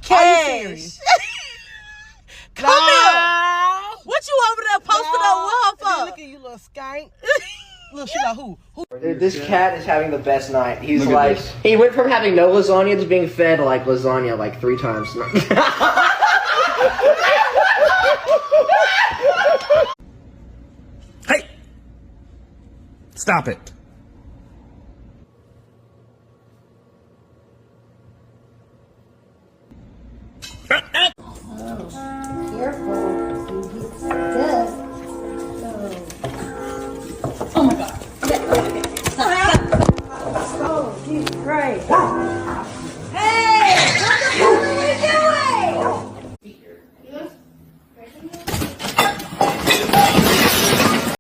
Cash. Come here. What you over there posted on with her for? Look at you, little skank. Look, she like who? Dude, this cat is having the best night. He's like, he went from having no lasagna to being fed like lasagna like 3 times. Hey! Stop it.